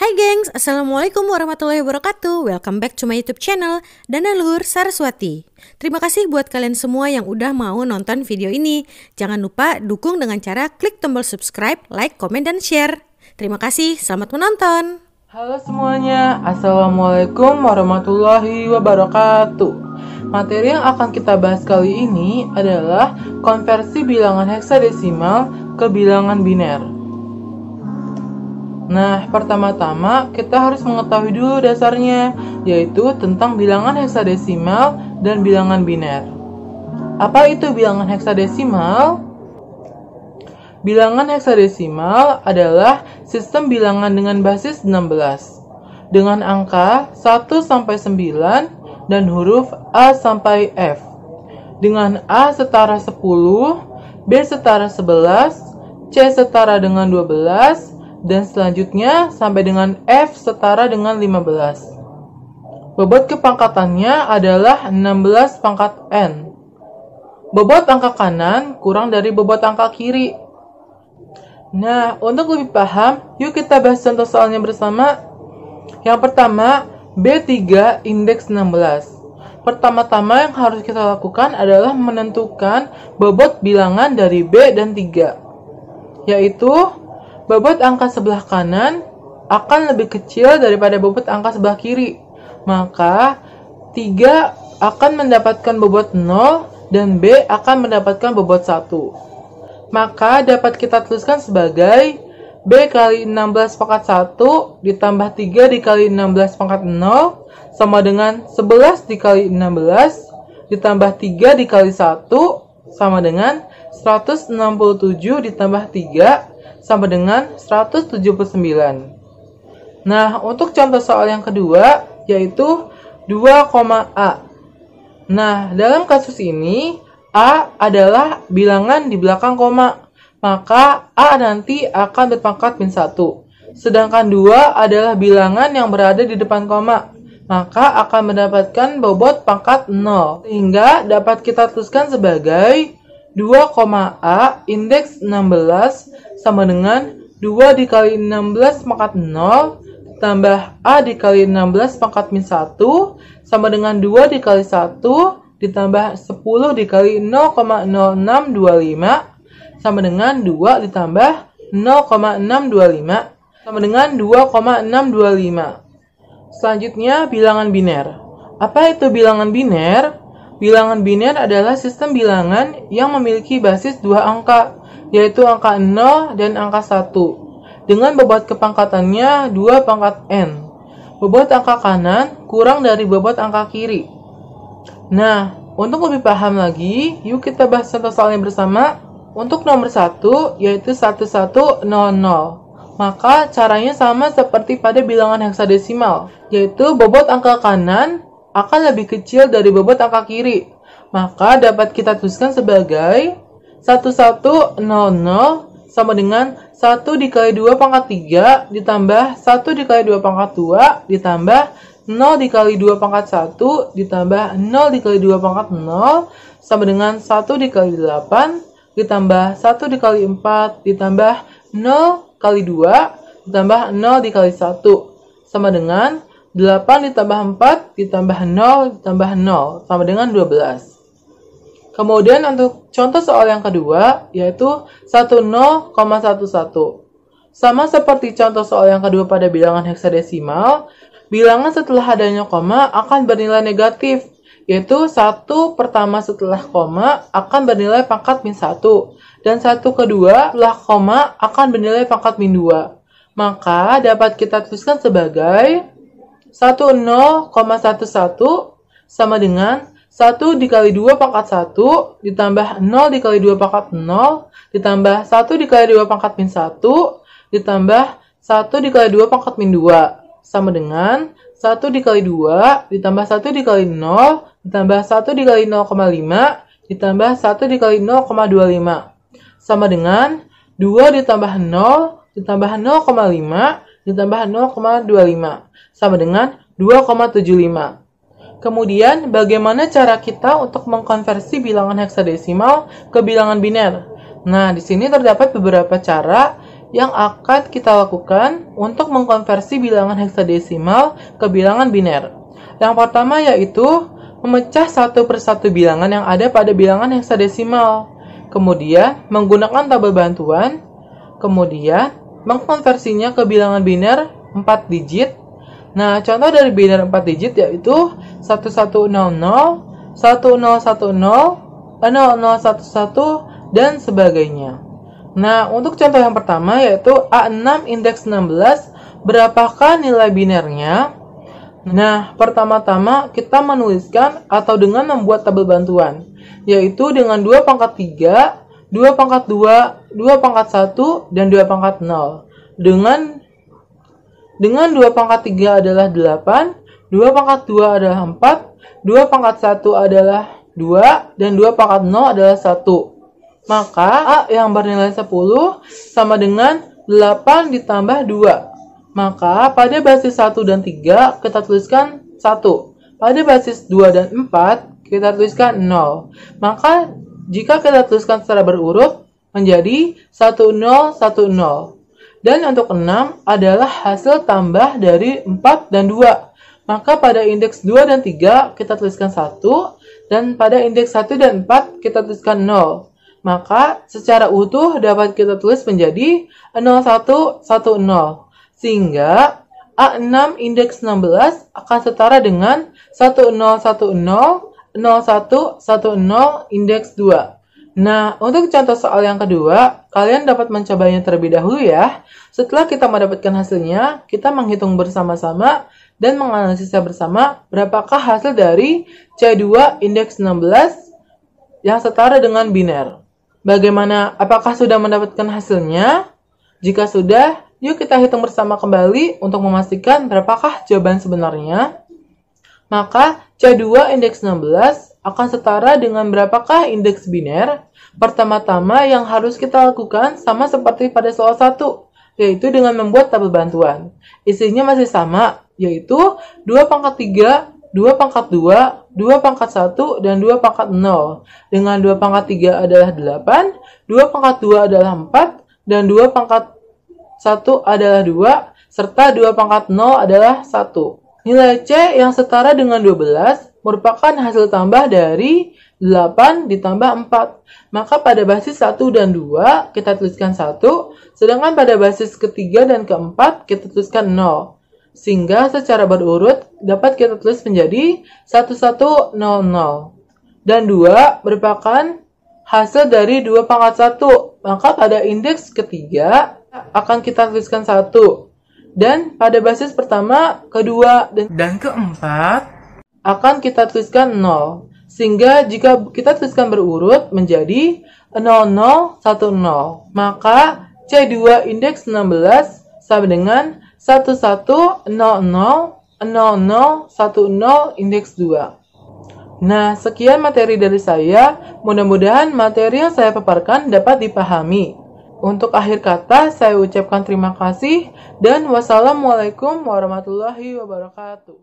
Hai gengs, Assalamualaikum warahmatullahi wabarakatuh. Welcome back to my YouTube channel, Dana Luhur Saraswati. Terima kasih buat kalian semua yang udah mau nonton video ini. Jangan lupa dukung dengan cara klik tombol subscribe, like, komen, dan share. Terima kasih, selamat menonton. Halo semuanya, Assalamualaikum warahmatullahi wabarakatuh. Materi yang akan kita bahas kali ini adalah konversi bilangan heksadesimal ke bilangan biner. Nah, pertama-tama kita harus mengetahui dulu dasarnya, yaitu tentang bilangan heksadesimal dan bilangan biner. Apa itu bilangan heksadesimal? Bilangan heksadesimal adalah sistem bilangan dengan basis 16, dengan angka 1 sampai 9 dan huruf A sampai F. Dengan A setara 10, B setara 11, C setara dengan 12, dan selanjutnya sampai dengan F setara dengan 15. Bobot kepangkatannya adalah 16 pangkat N. Bobot angka kanan kurang dari bobot angka kiri. Nah, untuk lebih paham, yuk kita bahas contoh soalnya bersama. Yang pertama, B3 indeks 16. Pertama-tama yang harus kita lakukan adalah menentukan bobot bilangan dari B dan 3, yaitu bobot angka sebelah kanan akan lebih kecil daripada bobot angka sebelah kiri. Maka 3 akan mendapatkan bobot 0 dan B akan mendapatkan bobot 1. Maka dapat kita tuliskan sebagai B kali 16 pangkat 1 ditambah 3 dikali 16 pangkat 0 sama dengan 11 dikali 16 ditambah 3 dikali 1 sama dengan 167 ditambah 3 sama dengan 179. Nah, untuk contoh soal yang kedua, yaitu 2,A. Nah, dalam kasus ini, A adalah bilangan di belakang koma, maka A nanti akan berpangkat min 1. Sedangkan 2 adalah bilangan yang berada di depan koma, maka akan mendapatkan bobot pangkat 0. Sehingga dapat kita tuliskan sebagai 2,A indeks 16 sama dengan 2 dikali 16 pangkat 0 ditambah A dikali 16 pangkat min 1 sama dengan 2 dikali 1 ditambah 10 dikali 0,0625 sama dengan 2 ditambah 0,625 sama dengan 2,625. Selanjutnya bilangan biner. Apa itu bilangan biner? Bilangan biner adalah sistem bilangan yang memiliki basis dua angka, yaitu angka 0 dan angka 1, dengan bobot kepangkatannya 2 pangkat N. Bobot angka kanan kurang dari bobot angka kiri. Nah, untuk lebih paham lagi, yuk kita bahas contoh soalnya bersama. Untuk nomor 1, yaitu 1100, maka caranya sama seperti pada bilangan heksadesimal, yaitu bobot angka kanan akan lebih kecil dari bobot angka kiri. Maka dapat kita tuliskan sebagai 1100 sama dengan 1 dikali 2 pangkat 3 ditambah 1 dikali 2 pangkat 2 ditambah 0 dikali 2 pangkat 1 ditambah 0 dikali 2 pangkat 0 sama dengan 1 dikali 8 ditambah 1 dikali 4 ditambah 0 kali 2 ditambah 0 dikali 1 sama dengan 8 ditambah 4 ditambah 0 ditambah 0 sama dengan 12. Kemudian untuk contoh soal yang kedua, yaitu 10,11. Sama seperti contoh soal yang kedua pada bilangan heksadesimal, bilangan setelah adanya koma akan bernilai negatif, yaitu 1 pertama setelah koma akan bernilai pangkat min 1, dan 1 kedua setelah koma akan bernilai pangkat min 2. Maka dapat kita tuliskan sebagai 10,11 sama dengan 1 dikali 2 pangkat 1 ditambah 0 dikali 2 pangkat 0 ditambah 1 dikali 2 pangkat min 1 ditambah 1 dikali 2 pangkat min 2 sama dengan 1 dikali 2 ditambah 1 dikali 0 ditambah 1 dikali 0,5 ditambah 1 dikali 0,25 sama dengan 2 ditambah 0 ditambah 0,5 ditambah 0,25 sama dengan 2,75. Kemudian, bagaimana cara kita untuk mengkonversi bilangan heksadesimal ke bilangan biner? Nah, di sini terdapat beberapa cara, yang akan kita lakukan untuk mengkonversi bilangan heksadesimal ke bilangan biner. Yang pertama yaitu memecah satu persatu bilangan yang ada pada bilangan heksadesimal. Kemudian menggunakan tabel bantuan. Kemudian mengkonversinya ke bilangan biner 4 digit. Nah, contoh dari biner 4 digit yaitu 1100, 1010, 0011, dan sebagainya. Nah, untuk contoh yang pertama yaitu A6 indeks 16, berapakah nilai binernya? Nah, pertama-tama kita menuliskan atau dengan membuat tabel bantuan, yaitu dengan 2 pangkat 3, 2 pangkat 2, 2 pangkat 1, dan 2 pangkat 0. Dengan 2 pangkat 3 adalah 8, 2 pangkat 2 adalah 4, 2 pangkat 1 adalah 2, dan 2 pangkat 0 adalah 1. Maka A yang bernilai 10 sama dengan 8 ditambah 2. Maka pada basis 1 dan 3 kita tuliskan 1. Pada basis 2 dan 4 kita tuliskan 0. Maka jika kita tuliskan secara berurut menjadi 10, 10. Dan untuk 6 adalah hasil tambah dari 4 dan 2. Maka pada indeks 2 dan 3 kita tuliskan 1. Dan pada indeks 1 dan 4 kita tuliskan 0. Maka secara utuh dapat kita tulis menjadi 0110. Sehingga A6 indeks 16 akan setara dengan 1010, 0110 indeks 2. Nah, untuk contoh soal yang kedua, kalian dapat mencobanya terlebih dahulu ya. Setelah kita mendapatkan hasilnya, kita menghitung bersama-sama dan menganalisa bersama berapakah hasil dari C2 indeks 16 yang setara dengan biner. Bagaimana? Apakah sudah mendapatkan hasilnya? Jika sudah, yuk kita hitung bersama kembali untuk memastikan berapakah jawaban sebenarnya. Maka C2 indeks 16 akan setara dengan berapakah indeks biner? Pertama-tama yang harus kita lakukan sama seperti pada soal 1, yaitu dengan membuat tabel bantuan. Isinya masih sama, yaitu 2 pangkat 3, 2 pangkat 2, 2 pangkat 1, dan 2 pangkat 0. Dengan 2 pangkat 3 adalah 8, 2 pangkat 2 adalah 4, dan 2 pangkat 1 adalah 2, serta 2 pangkat 0 adalah 1. Nilai C yang setara dengan 12 merupakan hasil tambah dari 8 ditambah 4. Maka pada basis 1 dan 2 kita tuliskan 1, sedangkan pada basis ketiga dan keempat kita tuliskan 0. Sehingga secara berurut dapat kita tulis menjadi 1100. Dan 2 merupakan hasil dari 2 pangkat 1. Maka pada indeks ketiga akan kita tuliskan 1. Dan pada basis pertama, kedua, dan keempat akan kita tuliskan 0. Sehingga jika kita tuliskan berurut menjadi 0010. Maka C2 indeks 16 sama dengan 11000010 indeks 2. Nah, sekian materi dari saya. Mudah-mudahan materi yang saya paparkan dapat dipahami. Untuk akhir kata, saya ucapkan terima kasih dan wassalamualaikum warahmatullahi wabarakatuh.